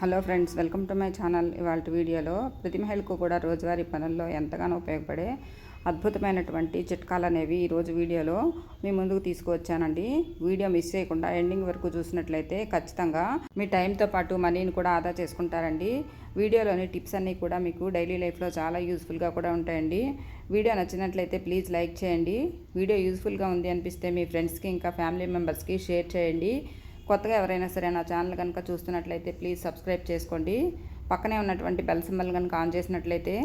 Hello friends, welcome to my channel. ఇవాళ వీడియోలో ప్రతి మహిళకు కూడా రోజువారీ పనుల్లో ఎంతగానో ఉపయోగపడే అద్భుతమైనటువంటి చిట్కాలు అనేవి ఈరోజు వీడియోలో మీ ముందుకు తీసుకువచ్చానండి. వీడియో మిస్ చేయకుండా ఎండింగ్ వరకు చూసినట్లయితే ఖచ్చితంగా మీ టైంతో పాటు మనీని కూడా ఆదా చేసుకుంటారండి. వీడియోలోని టిప్స్ అన్నీ కూడా మీకు డైలీ లైఫ్లో చాలా యూస్ఫుల్గా కూడా ఉంటాయండి. వీడియో నచ్చినట్లయితే ప్లీజ్ లైక్ చేయండి. వీడియో యూస్ఫుల్గా ఉంది అనిపిస్తే మీ ఫ్రెండ్స్కి ఇంకా ఫ్యామిలీ మెంబర్స్కి షేర్ చేయండి. కొత్తగా ఎవరైనా సరే నా ఛానల్ కనుక చూస్తున్నట్లయితే ప్లీజ్ సబ్స్క్రైబ్ చేసుకోండి. పక్కనే ఉన్నటువంటి బెల్ సింబల్ కనుక ఆన్ చేసినట్లయితే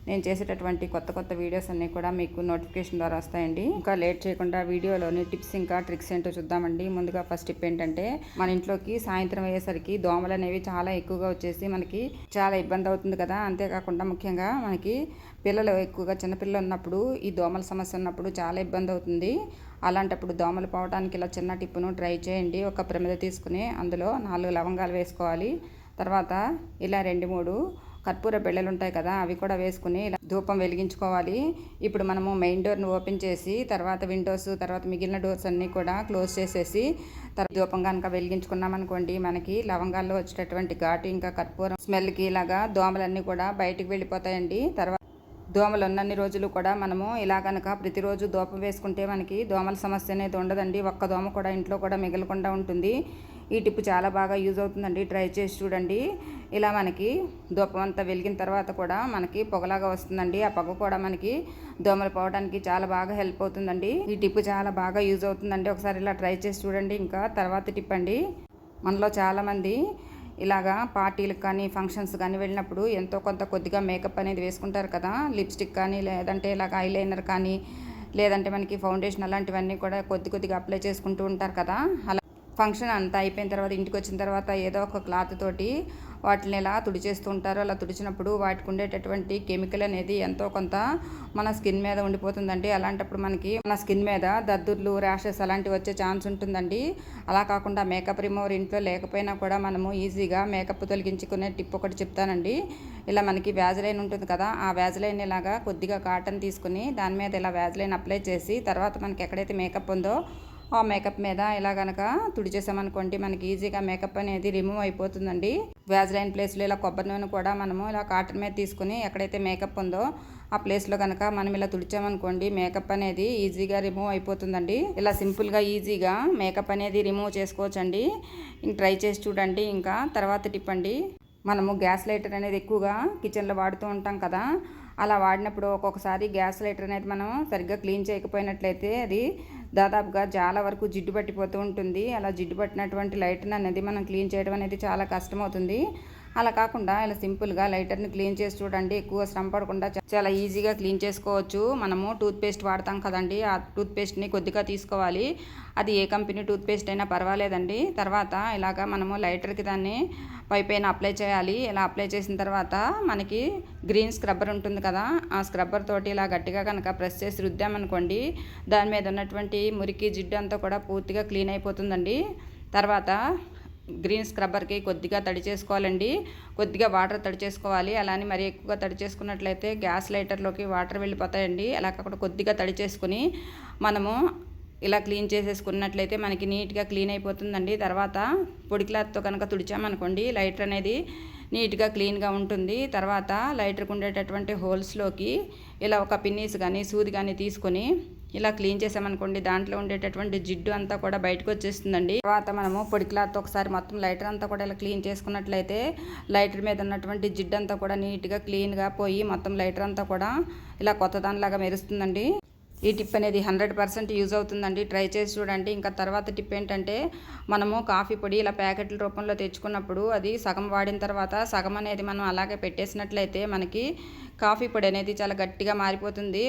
నేను చేసేటటువంటి కొత్త వీడియోస్ అన్నీ కూడా మీకు నోటిఫికేషన్ ద్వారా వస్తాయండి. ఇంకా లేట్ చేయకుండా వీడియోలోని టిప్స్ ఇంకా ట్రిక్స్ ఏంటో చూద్దామండి. ముందుగా ఫస్ట్ టిప్ ఏంటంటే, మన ఇంట్లోకి సాయంత్రం అయ్యేసరికి దోమలు అనేవి చాలా ఎక్కువగా వచ్చేసి మనకి చాలా ఇబ్బంది అవుతుంది కదా. అంతేకాకుండా ముఖ్యంగా మనకి పిల్లలు ఎక్కువగా చిన్నపిల్లలు ఉన్నప్పుడు ఈ దోమల సమస్య ఉన్నప్పుడు చాలా ఇబ్బంది అవుతుంది. అలాంటప్పుడు దోమలు పోవడానికి ఇలా చిన్న టిప్పును ట్రై చేయండి. ఒక ప్రమిద తీసుకుని అందులో 4 లవంగాలు వేసుకోవాలి. తర్వాత ఇలా 2-3 కర్పూర బిళ్ళలు ఉంటాయి కదా, అవి కూడా వేసుకుని ఇలా ధూపం వెలిగించుకోవాలి. ఇప్పుడు మనము మెయిన్ డోర్ని ఓపెన్ చేసి తర్వాత విండోస్ తర్వాత మిగిలిన డోర్స్ అన్నీ కూడా క్లోజ్ చేసేసి తర్వాత ధూపం కనుక వెలిగించుకున్నామనుకోండి, మనకి లవంగాల్లో వచ్చేటటువంటి ఘాటు ఇంకా కర్పూరం స్మెల్కి ఇలాగా దోమలన్నీ కూడా బయటికి వెళ్ళిపోతాయండి. తర్వాత దోమలు ఉన్నన్ని రోజులు కూడా మనము ఇలా కనుక ప్రతిరోజు ధూపం వేసుకుంటే మనకి దోమల సమస్య అనేది ఉండదండి. ఒక్క దోమ కూడా ఇంట్లో కూడా మిగలకుండా ఉంటుంది. ఈ టిప్ చాలా బాగా యూజ్ అవుతుందండి. ట్రై చేసి చూడండి. ఇలా మనకి ధూపం అంతా వెలిగిన తర్వాత కూడా మనకి పొగలాగా వస్తుందండి. ఆ పొగ కూడా మనకి దోమలు పోవడానికి చాలా బాగా హెల్ప్ అవుతుందండి. ఈ టిప్ చాలా బాగా యూజ్ అవుతుందండి. ఒకసారి ఇలా ట్రై చేసి చూడండి. ఇంకా తర్వాత టిప్ అండి, మనలో చాలామంది ఇలాగా పార్టీలకు కానీ ఫంక్షన్స్ కానీ వెళ్ళినప్పుడు ఎంతో కొంత కొద్దిగా మేకప్ అనేది వేసుకుంటారు కదా. లిప్స్టిక్ కానీ లేదంటే ఇలాగ ఐలైనర్ కానీ లేదంటే మనకి ఫౌండేషన్ అలాంటివన్నీ కూడా కొద్దిగా అప్లై చేసుకుంటూ ఉంటారు కదా. అలా ఫంక్షన్ అంతా అయిపోయిన తర్వాత ఇంటికి వచ్చిన తర్వాత ఏదో ఒక క్లాత్ తోటి వాటిని ఇలా తుడిచేస్తూ ఉంటారు. అలా తుడిచినప్పుడు వాటికి ఉండేటటువంటి కెమికల్ అనేది ఎంతో కొంత మన స్కిన్ మీద ఉండిపోతుందండి. అలాంటప్పుడు మనకి మన స్కిన్ మీద దద్దుర్లు, ర్యాషెస్ అలాంటివి వచ్చే ఛాన్స్ ఉంటుందండి. అలా కాకుండా మేకప్ రిమూవర్ ఇంట్లో లేకపోయినా కూడా మనము ఈజీగా మేకప్ తొలగించుకునే టిప్ ఒకటి చెప్తానండి. ఇలా మనకి వ్యాజ్లైన్ ఉంటుంది కదా, ఆ వ్యాజ్లైన్ ఇలాగా కొద్దిగా కాటన్ తీసుకుని దాని మీద ఇలా వ్యాజ్లైన్ అప్లై చేసి తర్వాత మనకి ఎక్కడైతే మేకప్ ఉందో ఆ మేకప్ మీద ఇలా కనుక తుడిచేసామనుకోండి, మనకి ఈజీగా మేకప్ అనేది రిమూవ్ అయిపోతుందండి. వ్యాజ్లైన్ ప్లేస్లో ఇలా కొబ్బరి నూనె కూడా మనము ఇలా కాటన్ మీద తీసుకుని ఎక్కడైతే మేకప్ ఉందో ఆ ప్లేస్లో కనుక మనం ఇలా తుడిచామనుకోండి, మేకప్ అనేది ఈజీగా రిమూవ్ అయిపోతుందండి. ఇలా సింపుల్గా ఈజీగా మేకప్ అనేది రిమూవ్ చేసుకోవచ్చండి. ఇంక ట్రై చేసి చూడండి. ఇంకా తర్వాత టిప్ అండి, మనము గ్యాస్ లైటర్ అనేది ఎక్కువగా కిచెన్లో వాడుతూ ఉంటాం కదా. అలా వాడినప్పుడు ఒక్కొక్కసారి గ్యాస్ లైటర్ అనేది మనం సరిగ్గా క్లీన్ చేయకపోయినట్లయితే అది దాదాపుగా చాలా వరకు జిడ్డు పట్టిపోతూ ఉంటుంది. అలా జిడ్డు పట్టినటువంటి లైటర్ అనేది మనం క్లీన్ చేయడం అనేది చాలా కష్టమవుతుంది. అలా కాకుండా ఇలా సింపుల్గా లైటర్ని క్లీన్ చేసి చూడండి. ఎక్కువ శ్రమ పడకుండా చాలా ఈజీగా క్లీన్ చేసుకోవచ్చు. మనము టూత్పేస్ట్ వాడతాం కదండి, ఆ టూత్పేస్ట్ని కొద్దిగా తీసుకోవాలి. అది ఏ కంపెనీ టూత్పేస్ట్ అయినా పర్వాలేదండి. తర్వాత ఇలాగా మనము లైటర్కి దాన్ని పైన అప్లై చేయాలి. ఇలా అప్లై చేసిన తర్వాత మనకి గ్రీన్ స్క్రబ్బర్ ఉంటుంది కదా, ఆ స్క్రబ్బర్ తోటి ఇలా గట్టిగా కనుక ప్రెస్ చేసి రుద్దామనుకోండి, దాని మీద ఉన్నటువంటి మురికి జిడ్డు అంతా కూడా పూర్తిగా క్లీన్ అయిపోతుందండి. తర్వాత గ్రీన్ స్క్రబ్బర్కి కొద్దిగా తడి చేసుకోవాలండి. కొద్దిగా వాటర్ తడి చేసుకోవాలి. అలానే మరి ఎక్కువగా తడి చేసుకున్నట్లయితే గ్యాస్ లైటర్లోకి వాటర్ వెళ్ళిపోతాయండి. అలా కాకుండా కొద్దిగా తడి చేసుకుని మనము ఇలా క్లీన్ చేసేసుకున్నట్లయితే మనకి నీట్గా క్లీన్ అయిపోతుందండి. తర్వాత పొడి క్లాత్తో కనుక తుడిచామనుకోండి, లైటర్ అనేది నీట్గా క్లీన్గా ఉంటుంది. తర్వాత లైటర్కి ఉండేటటువంటి హోల్స్లోకి ఇలా ఒక పిన్నీస్ కానీ సూది కానీ తీసుకొని ఇలా క్లీన్ చేసామనుకోండి, దాంట్లో ఉండేటటువంటి జిడ్డు అంతా కూడా బయటకు వచ్చేస్తుందండి. తర్వాత మనము పొడి క్లాత్ ఒకసారి మొత్తం లైటర్ అంతా కూడా ఇలా క్లీన్ చేసుకున్నట్లయితే లైటర్ మీద ఉన్నటువంటి జిడ్డు అంతా కూడా నీట్గా క్లీన్గా పోయి మొత్తం లైటర్ అంతా కూడా ఇలా కొత్త దానిలాగా మెరుస్తుందండి. ఈ టిప్ అనేది 100% యూజ్ అవుతుందండి. ట్రై చేసి చూడండి. ఇంకా తర్వాత టిప్ ఏంటంటే, మనము కాఫీ పొడి ఇలా ప్యాకెట్ల రూపంలో తెచ్చుకున్నప్పుడు అది సగం వాడిన తర్వాత సగం అనేది మనం అలాగే పెట్టేసినట్లయితే మనకి కాఫీ పొడి అనేది చాలా గట్టిగా మారిపోతుంది.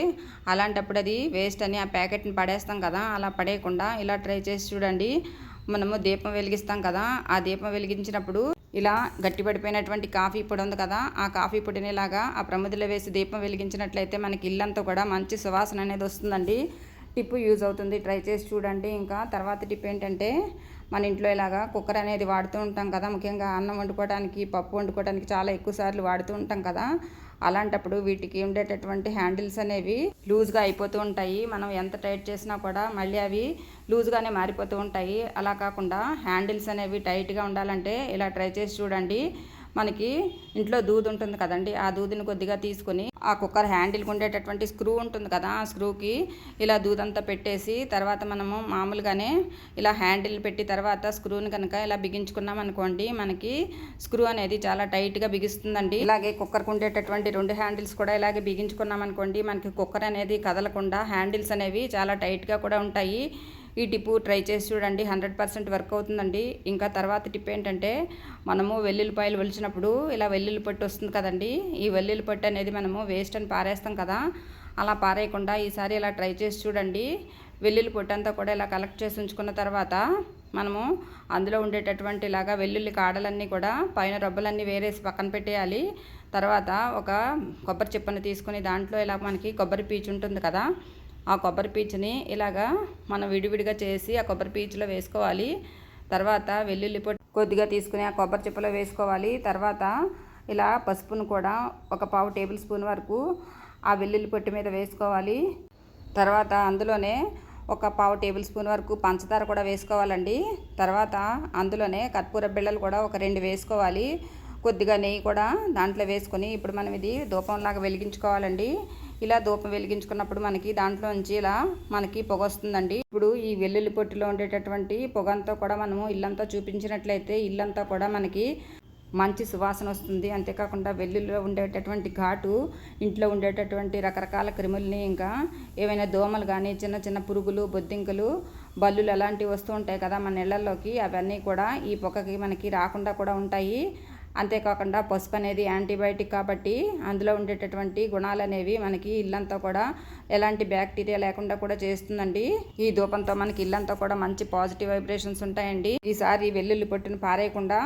అలాంటప్పుడు అది వేస్ట్ అని ఆ ప్యాకెట్ని పడేస్తాం కదా, అలా పడేయకుండా ఇలా ట్రై చేసి చూడండి. మనము దీపం వెలిగిస్తాం కదా, ఆ దీపం వెలిగించినప్పుడు ఇలా గట్టిపడిపోయినటువంటి కాఫీ పొడి ఉంది కదా, ఆ కాఫీ పొడిని ఇలాగా ఆ ప్రమిదలో వేసి దీపం వెలిగించినట్లయితే మనకి ఇల్లంతా కూడా మంచి సువాసన అనేది వస్తుందండి. టిప్ యూజ్ అవుతుంది. ట్రై చేసి చూడండి. ఇంకా తర్వాత టిప్ ఏంటంటే, మన ఇంట్లో ఇలాగా కుక్కర్ అనేది వాడుతూ ఉంటాం కదా, ముఖ్యంగా అన్నం వండుకోవడానికి పప్పు వండుకోవడానికి చాలా ఎక్కువ సార్లు వాడుతూ ఉంటాం కదా. అలాంటప్పుడు వీటికి ఉండేటటువంటి హ్యాండిల్స్ అనేవి లూజ్గా అయిపోతూ ఉంటాయి. మనం ఎంత టైట్ చేసినా కూడా మళ్ళీ అవి లూజ్గానే మారిపోతూ ఉంటాయి. అలా కాకుండా హ్యాండిల్స్ అనేవి టైట్గా ఉండాలంటే ఇలా ట్రై చేసి చూడండి. మనకి ఇంట్లో దూది ఉంటుంది కదండి, ఆ దూదిని కొద్దిగా తీసుకొని ఆ కుక్కర్ హ్యాండిల్కి ఉండేటటువంటి స్క్రూ ఉంటుంది కదా, ఆ స్క్రూకి ఇలా దూదంతా పెట్టేసి తర్వాత మనము మామూలుగానే ఇలా హ్యాండిల్ పెట్టి తర్వాత స్క్రూని కనుక ఇలా బిగించుకున్నాం అనుకోండి, మనకి స్క్రూ అనేది చాలా టైట్గా బిగిస్తుందండి. ఇలాగే కుక్కర్కి ఉండేటటువంటి 2 హ్యాండిల్స్ కూడా ఇలాగే బిగించుకున్నాం అనుకోండి, మనకి కుక్కర్ అనేది కదలకుండా హ్యాండిల్స్ అనేవి చాలా టైట్గా కూడా ఉంటాయి. ఈ టిప్పు ట్రై చేసి చూడండి, 100% వర్క్ అవుతుందండి. ఇంకా తర్వాత టిప్ ఏంటంటే, మనము వెల్లుల్లిపాయలు ఒలిచినప్పుడు ఇలా వెల్లుల్లి పొట్టు వస్తుంది కదండి, ఈ వెల్లుల్లి పొట్టు అనేది మనము వేస్ట్ అని పారేస్తాం కదా, అలా పారేయకుండా ఈసారి ఇలా ట్రై చేసి చూడండి. వెల్లుల్లి పొట్టు అంతా కూడా ఇలా కలెక్ట్ చేసి ఉంచుకున్న తర్వాత మనము అందులో ఉండేటటువంటి ఇలాగా వెల్లుల్లి కాడలన్నీ కూడా పైన రబ్బలన్నీ వేరేసి పక్కన పెట్టేయాలి. తర్వాత ఒక కొబ్బరి చిప్పని తీసుకుని దాంట్లో ఇలా మనకి కొబ్బరి పీచు ఉంటుంది కదా, ఆ కొబ్బరి పీచుని ఇలాగా మనం విడివిడిగా చేసి ఆ కొబ్బరి పీచులో వేసుకోవాలి. తర్వాత వెల్లుల్లి పొట్టు కొద్దిగా తీసుకుని ఆ కొబ్బరి చిప్పలో వేసుకోవాలి. తర్వాత ఇలా పసుపును కూడా ఒక 1/2 టేబుల్ స్పూన్ వరకు ఆ వెల్లుల్లి పొట్టు మీద వేసుకోవాలి. తర్వాత అందులోనే ఒక 1/2 టేబుల్ స్పూన్ వరకు పంచదార కూడా వేసుకోవాలండి. తర్వాత అందులోనే కర్పూర బిళ్ళలు కూడా ఒక 2 వేసుకోవాలి. కొద్దిగా నెయ్యి కూడా దాంట్లో వేసుకొని ఇప్పుడు మనం ఇది ధూపంలాగా వెలిగించుకోవాలండి. ఇలా ధూపం వెలిగించుకున్నప్పుడు మనకి దాంట్లో నుంచి ఇలా మనకి పొగ వస్తుందండి. ఇప్పుడు ఈ వెల్లుల్లి పొట్టులో ఉండేటటువంటి పొగ అంతా కూడా మనము ఇల్లంతా చూపించినట్లయితే ఇల్లంతా కూడా మనకి మంచి సువాసన వస్తుంది. అంతేకాకుండా వెల్లుల్లిలో ఉండేటటువంటి ఘాటు ఇంట్లో ఉండేటటువంటి రకరకాల క్రిములని, ఇంకా ఏవైనా దోమలు కానీ చిన్న చిన్న పురుగులు, బొద్దింకలు, బల్లులు అలాంటివి వస్తూ ఉంటాయి కదా మన ఇళ్లలోకి, అవన్నీ కూడా ఈ పొగకి మనకి రాకుండా కూడా ఉంటాయి. అంతేకాకుండా పసుపు అనేది యాంటీబయాటిక్ కాబట్టి అందులో ఉండేటటువంటి గుణాలు అనేవి మనకి ఇల్లంతా కూడా ఎలాంటి బ్యాక్టీరియా లేకుండా కూడా చేస్తుందండి. ఈ ధూపంతో మనకి ఇల్లంతా కూడా మంచి పాజిటివ్ వైబ్రేషన్స్ ఉంటాయండి. ఈసారి వెల్లుల్లి పొట్టును పారేయకుండా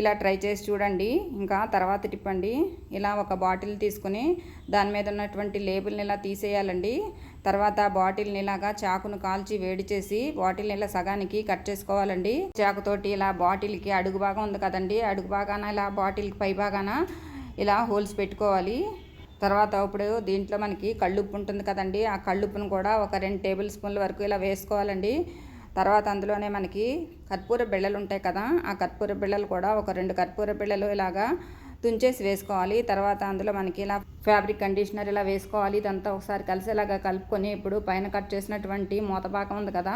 ఇలా ట్రై చేసి చూడండి. ఇంకా తర్వాత టిప్ అండి, ఇలా ఒక బాటిల్ తీసుకుని దాని మీద ఉన్నటువంటి లేబుల్ని ఇలా తీసేయాలండి. తర్వాత బాటిల్ని ఇలాగా చాకును కాల్చి వేడి చేసి బాటిల్ని ఇలా సగానికి కట్ చేసుకోవాలండి. చాకుతోటి ఇలా బాటిల్కి అడుగు భాగం ఉంది కదండి, అడుగు భాగాన ఇలా బాటిల్కి పై భాగాన ఇలా హోల్స్ పెట్టుకోవాలి. తర్వాత ఇప్పుడు దీంట్లో మనకి కళ్ళుప్పు ఉంటుంది కదండి, ఆ కళ్ళుప్పును కూడా ఒక 2 టేబుల్ స్పూన్ల వరకు ఇలా వేసుకోవాలండి. తర్వాత అందులోనే మనకి కర్పూర బిళ్ళలు ఉంటాయి కదా, ఆ కర్పూర బిళ్ళలు కూడా ఒక 2 కర్పూర బిళ్ళలు ఇలాగా తుంచేసి వేసుకోవాలి. తర్వాత అందులో మనకి ఇలా ఫ్యాబ్రిక్ కండిషనర్ ఇలా వేసుకోవాలి. ఇదంతా ఒకసారి కలిసేలాగా కలుపుకొని ఇప్పుడు పైన కట్ చేసినటువంటి మూత భాగం ఉంది కదా,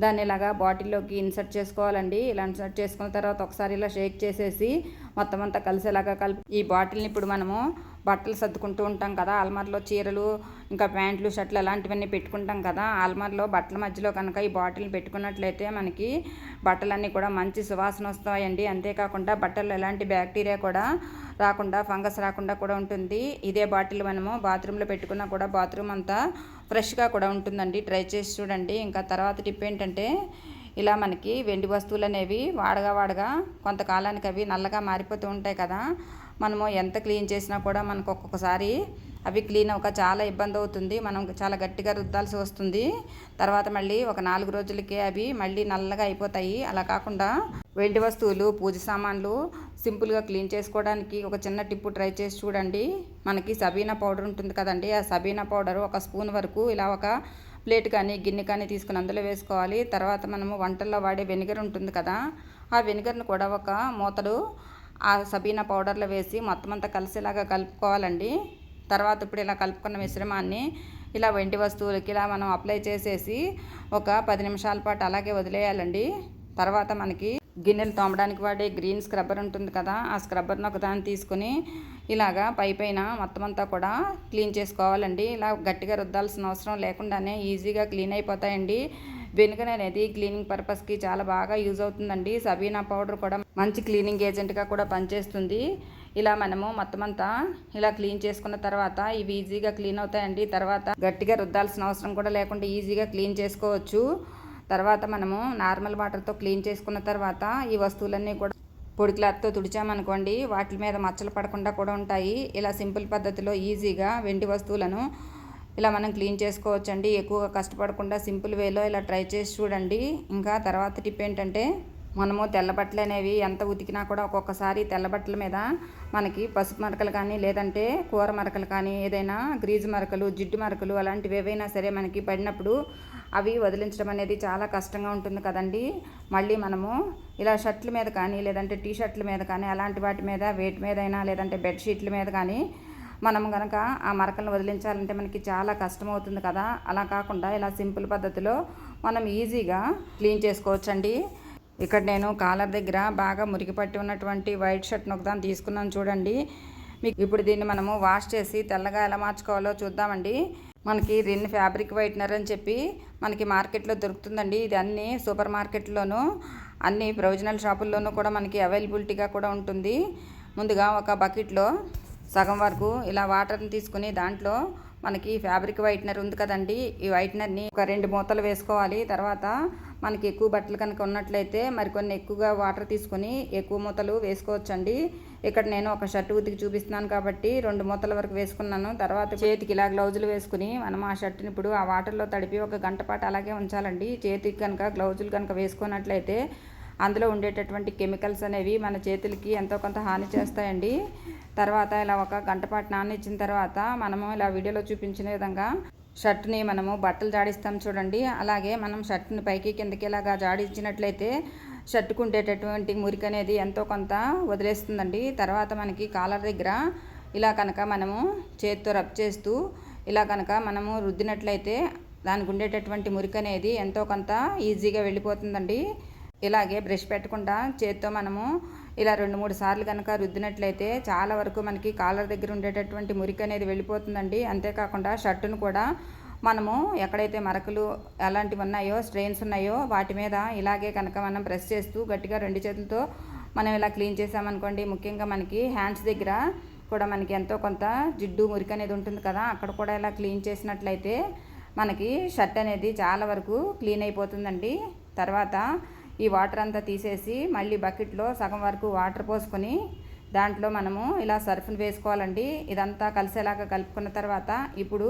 దాన్ని ఇలాగా బాటిల్లోకి ఇన్సర్ట్ చేసుకోవాలండి. ఇలా ఇన్సర్ట్ చేసుకున్న తర్వాత ఒకసారి ఇలా షేక్ చేసేసి మొత్తం అంతా కలిసేలాగా ఈ బాటిల్ని ఇప్పుడు మనము బట్టలు సర్దుకుంటూ ఉంటాం కదా, అల్మార్లో చీరలు ఇంకా ప్యాంట్లు షర్ట్లు అలాంటివన్నీ పెట్టుకుంటాం కదా, అల్మార్లో బట్టల మధ్యలో కనుక ఈ బాటిల్ని పెట్టుకున్నట్లయితే మనకి బట్టలన్నీ కూడా మంచి సువాసన వస్తాయండి. అంతేకాకుండా బట్టలు ఎలాంటి బ్యాక్టీరియా కూడా రాకుండా, ఫంగస్ రాకుండా కూడా ఉంటుంది. ఇదే బాటిల్ మనము బాత్రూంలో పెట్టుకున్నా కూడా బాత్రూమ్ అంతా ఫ్రెష్గా కూడా ఉంటుందండి. ట్రై చేసి చూడండి. ఇంకా తర్వాత టిప్ ఏంటంటే, ఇలా మనకి వెండి వస్తువులు అనేవి వాడగా కొంతకాలానికి అవి నల్లగా మారిపోతూ ఉంటాయి కదా, మనము ఎంత క్లీన్ చేసినా కూడా మనకు ఒక్కొక్కసారి అవి క్లీన్ అవ్వక చాలా ఇబ్బంది అవుతుంది. మనం చాలా గట్టిగా రుద్దాల్సి వస్తుంది. తర్వాత మళ్ళీ ఒక 4 రోజులకే అవి మళ్ళీ నల్లగా అయిపోతాయి. అలా కాకుండా వెండి వస్తువులు, పూజ సామాన్లు సింపుల్గా క్లీన్ చేసుకోవడానికి ఒక చిన్న టిప్పు ట్రై చేసి చూడండి. మనకి సబీనా పౌడర్ ఉంటుంది కదండి, ఆ సబీనా పౌడర్ 1 స్పూన్ వరకు ఇలా ఒక ప్లేట్ కానీ గిన్నె కానీ తీసుకుని అందులో వేసుకోవాలి. తర్వాత మనము వంటల్లో వాడే వెనిగర్ ఉంటుంది కదా, ఆ వెనిగర్ను కూడా ఒక మూతడు ఆ సబీనా పౌడర్లో వేసి మొత్తం అంతా కలిసేలాగా కలుపుకోవాలండి. తర్వాత ఇప్పుడు ఇలా కలుపుకున్న మిశ్రమాన్ని ఇలా వెండి వస్తువులకి ఇలా మనం అప్లై చేసేసి ఒక 10 నిమిషాల పాటు అలాగే వదిలేయాలండి. తర్వాత మనకి గిన్నెలు తోమడానికి వాడే గ్రీన్ స్క్రబ్బర్ ఉంటుంది కదా, ఆ స్క్రబ్బర్ని ఒకదాన్ని తీసుకుని ఇలాగా పైన మొత్తం అంతా కూడా క్లీన్ చేసుకోవాలండి. ఇలా గట్టిగా రుద్దాల్సిన అవసరం లేకుండానే ఈజీగా క్లీన్ అయిపోతాయండి. వెనిగర్ అనేది క్లీనింగ్ పర్పస్కి చాలా బాగా యూజ్ అవుతుందండి. సబీనా పౌడర్ కూడా మంచి క్లీనింగ్ ఏజెంట్గా కూడా పనిచేస్తుంది. ఇలా మనము మొత్తం అంతా ఇలా క్లీన్ చేసుకున్న తర్వాత ఇవి ఈజీగా క్లీన్ అవుతాయండి. తర్వాత గట్టిగా రుద్దాల్సిన అవసరం కూడా లేకుండా ఈజీగా క్లీన్ చేసుకోవచ్చు. తర్వాత మనము నార్మల్ వాటర్తో క్లీన్ చేసుకున్న తర్వాత ఈ వస్తువులన్నీ కూడా పొడి క్లాత్తో తుడిచామనుకోండి, వాటి మీద మచ్చలు పడకుండా కూడా ఉంటాయి. ఇలా సింపుల్ పద్ధతిలో ఈజీగా వెండి వస్తువులను ఇలా మనం క్లీన్ చేసుకోవచ్చండి. ఎక్కువగా కష్టపడకుండా సింపుల్ వేలో ఇలా ట్రై చేసి చూడండి. ఇంకా తర్వాత టిప్ ఏంటంటే, మనము తెల్ల బట్టలు అనేవి ఎంత ఉతికినా కూడా ఒక్కొక్కసారి తెల్ల బట్టల మీద మనకి పసుపు మరకలు కానీ, లేదంటే కూర మరకలు కానీ, ఏదైనా గ్రీజు మరకలు, జిడ్డు మరకలు అలాంటివి ఏవైనా సరే మనకి పడినప్పుడు అవి వదిలించడం అనేది చాలా కష్టంగా ఉంటుంది కదండి. మళ్ళీ మనము ఇలా షర్ట్ల మీద కానీ లేదంటే టీ షర్ట్ల మీద కానీ అలాంటి వాటి మీద వేటి మీదైనా లేదంటే బెడ్షీట్ల మీద కానీ మనం కనుక ఆ మరకలను వదిలించాలంటే మనకి చాలా కష్టమవుతుంది కదా. అలా కాకుండా ఇలా సింపుల్ పద్ధతిలో మనం ఈజీగా క్లీన్ చేసుకోవచ్చండి. ఇక్కడ నేను కాలర్ దగ్గర బాగా మురికి పట్టి ఉన్నటువంటి వైట్ షర్ట్ను ఒకదాన్ని తీసుకున్నాను చూడండి. మీకు ఇప్పుడు దీన్ని మనము వాష్ చేసి తెల్లగా ఎలా మార్చుకోవాలో చూద్దామండి. మనకి రిన్ ఫ్యాబ్రిక్ వైట్నర్ అని చెప్పి మనకి మార్కెట్లో దొరుకుతుందండి. ఇది అన్ని సూపర్ మార్కెట్లోనూ అన్ని ప్రొవిజనల్ షాపుల్లోనూ కూడా మనకి అవైలబిలిటీగా కూడా ఉంటుంది. ముందుగా ఒక బకెట్లో సగం వరకు ఇలా వాటర్ని తీసుకుని దాంట్లో మనకి ఫ్యాబ్రిక్ వైట్నర్ ఉంది కదండి, ఈ వైట్నర్ని ఒక 2 మూతలు వేసుకోవాలి. తర్వాత మనకి ఎక్కువ బట్టలు కనుక ఉన్నట్లయితే మరికొన్ని ఎక్కువగా వాటర్ తీసుకొని ఎక్కువ మూతలు వేసుకోవచ్చండి. ఇక్కడ నేను ఒక షర్ట్ ఉతికి చూపిస్తున్నాను కాబట్టి 2 మూతల వరకు వేసుకున్నాను. తర్వాత చేతికి ఇలా గ్లౌజులు వేసుకుని మనం ఆ షర్ట్ని ఇప్పుడు ఆ వాటర్లో తడిపి 1 గంట పాటు అలాగే ఉంచాలండి. చేతికి కనుక గ్లౌజులు కనుక వేసుకున్నట్లయితే అందులో ఉండేటటువంటి కెమికల్స్ అనేవి మన చేతులకి ఎంతో కొంత హాని చేస్తాయండి. తర్వాత ఇలా 1 గంట పాటు నాననిచ్చిన తర్వాత మనము ఇలా వీడియోలో చూపించిన విధంగా షర్ట్ని మనము బట్టలు జాడిస్తాం చూడండి. అలాగే మనం షర్ట్ని పైకి కిందకి ఇలాగా జాడించినట్లయితే షర్ట్కు ఉండేటటువంటి మురికి అనేది ఎంతో కొంత వదిలేస్తుందండి. తర్వాత మనకి కాలర్ దగ్గర ఇలా కనుక మనము చేతితో రబ్ చేస్తూ ఇలా కనుక మనము రుద్దినట్లయితే దానికి ఉండేటటువంటి మురికి అనేది ఎంతో కొంత ఈజీగా వెళ్ళిపోతుందండి. ఇలాగే బ్రష్ పెట్టకుండా చేత్తో మనము ఇలా 2-3 సార్లు కనుక రుద్దినట్లయితే చాలా వరకు మనకి కాలర్ దగ్గర ఉండేటటువంటి మురికి అనేది వెళ్ళిపోతుందండి. అంతేకాకుండా షర్టును కూడా మనము ఎక్కడైతే మరకలు అలాంటివి ఉన్నాయో స్ట్రెయిన్స్ ఉన్నాయో వాటి మీద ఇలాగే కనుక మనం ప్రెస్ చేస్తూ గట్టిగా 2 చేతులతో మనం ఇలా క్లీన్ చేసామనుకోండి, ముఖ్యంగా మనకి హ్యాండ్స్ దగ్గర కూడా మనకి ఎంతో కొంత జిడ్డు మురికి అనేది ఉంటుంది కదా, అక్కడ కూడా ఇలా క్లీన్ చేసినట్లయితే మనకి షర్ట్ అనేది చాలా వరకు క్లీన్ అయిపోతుందండి. తర్వాత ఈ వాటర్ అంతా తీసేసి మళ్ళీ బకెట్లో సగం వరకు వాటర్ పోసుకొని దాంట్లో మనము ఇలా సర్ఫ్ని వేసుకోవాలండి. ఇదంతా కలిసేలాగా కలుపుకున్న తర్వాత ఇప్పుడు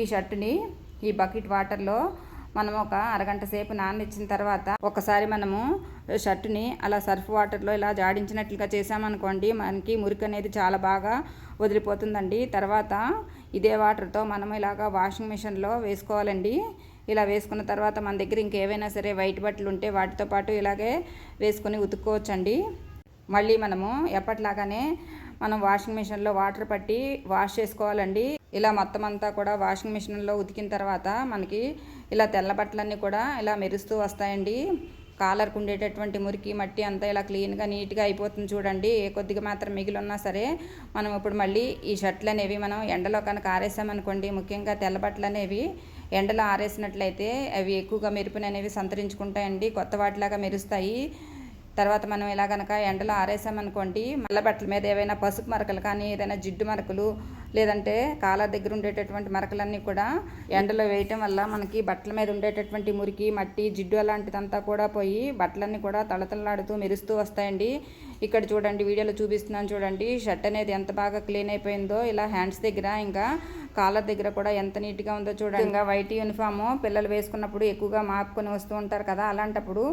ఈ షర్టుని ఈ బకెట్ వాటర్లో మనం ఒక అరగంట సేపు నాననిచ్చిన తర్వాత ఒకసారి మనము షర్టుని అలా సర్ఫ్ వాటర్లో ఇలా జాడించినట్లుగా చేసామనుకోండి, మనకి మురికి అనేది చాలా బాగా వదిలిపోతుందండి. తర్వాత ఇదే వాటర్తో మనం ఇలాగా వాషింగ్ మిషన్లో వేసుకోవాలండి. ఇలా వేసుకున్న తర్వాత మన దగ్గర ఇంకేవైనా సరే వైట్ బట్టలు ఉంటే వాటితో పాటు ఇలాగే వేసుకొని ఉతుక్కోవచ్చండి. మళ్ళీ మనము ఎప్పటిలాగానే మనం వాషింగ్ మిషన్లో వాటర్ పట్టి వాష్ చేసుకోవాలండి. ఇలా మొత్తం అంతా కూడా వాషింగ్ మిషన్లో ఉతికిన తర్వాత మనకి ఇలా తెల్ల బట్టలన్నీ కూడా ఇలా మెరుస్తూ వస్తాయండి. కాలర్కు ఉండేటటువంటి మురికి మట్టి అంతా ఇలా క్లీన్గా నీట్గా అయిపోతుంది చూడండి. ఏ కొద్దిగా మాత్రం మిగిలి ఉన్నా సరే మనం ఇప్పుడు మళ్ళీ ఈ షర్ట్లు అనేవి మనం ఎండలో కనుక ఆరేసామనుకోండి, ముఖ్యంగా తెల్ల బట్టలు అనేవి ఎండలో ఆరేసినట్లయితే అవి ఎక్కువగా మెరుపుని అనేవి సంతరించుకుంటాయండి, కొత్త వాటిలాగా మెరుస్తాయి. తర్వాత మనం ఇలా కనుక ఎండలో ఆరేసామనుకోండి, మల్ల బట్టల మీద ఏవైనా పసుపు మరకలు కానీ ఏదైనా జిడ్డు మరకలు లేదంటే కాలర్ దగ్గర ఉండేటటువంటి మరకలన్నీ కూడా ఎండలో వేయటం వల్ల మనకి బట్టల మీద ఉండేటటువంటి మురికి మట్టి జిడ్డు అలాంటిదంతా కూడా పోయి బట్టలన్నీ కూడా తళతళలాడుతూ మెరుస్తూ వస్తాయండి. ఇక్కడ చూడండి, వీడియోలో చూపిస్తున్నాను చూడండి, షర్ట్ అనేది ఎంత బాగా క్లీన్ అయిపోయిందో. ఇలా హ్యాండ్స్ దగ్గర ఇంకా కాలర్ దగ్గర కూడా ఎంత నీట్గా ఉందో చూడండి. ఇంకా వైట్ యూనిఫాము పిల్లలు వేసుకున్నప్పుడు ఎక్కువగా మాపుకొని వస్తూ ఉంటారు కదా, అలాంటప్పుడు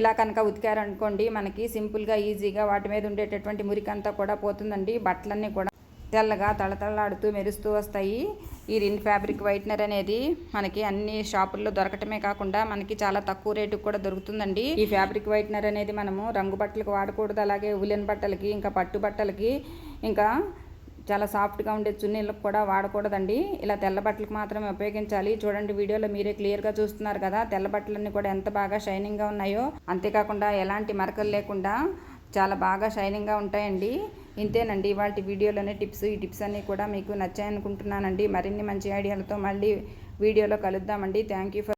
ఇలా కనుక ఉతికారనుకోండి మనకి సింపుల్గా ఈజీగా వాటి మీద ఉండేటటువంటి మురికి అంతా కూడా పోతుందండి. బట్టలన్నీ కూడా తెల్లగా తళతళలాడుతూ మెరుస్తూ వస్తాయి. ఈ రిన్ ఫ్యాబ్రిక్ వైట్నర్ అనేది మనకి అన్ని షాపుల్లో దొరకటమే కాకుండా మనకి చాలా తక్కువ రేటుకు కూడా దొరుకుతుందండి. ఈ ఫ్యాబ్రిక్ వైట్నర్ అనేది మనము రంగు బట్టలకు వాడకూడదు, అలాగే ఉలెన్ బట్టలకి ఇంకా పట్టు బట్టలకి ఇంకా చాలా సాఫ్ట్గా ఉండే చున్నీలకు కూడా వాడకూడదండి. ఇలా తెల్ల బట్టలకు మాత్రమే ఉపయోగించాలి. చూడండి, వీడియోలో మీరే క్లియర్గా చూస్తున్నారు కదా, తెల్ల బట్టలన్నీ కూడా ఎంత బాగా షైనింగ్గా ఉన్నాయో. అంతేకాకుండా ఎలాంటి మరకలు లేకుండా చాలా బాగా షైనింగ్గా ఉంటాయండి. ఇంతేనండి ఇవాళ వీడియోలోనే టిప్స్. ఈ టిప్స్ అన్నీ కూడా మీకు నచ్చాయనుకుంటున్నానండి. మరిన్ని మంచి ఐడియాలతో మళ్ళీ వీడియోలో కలుద్దామండి. Thank you for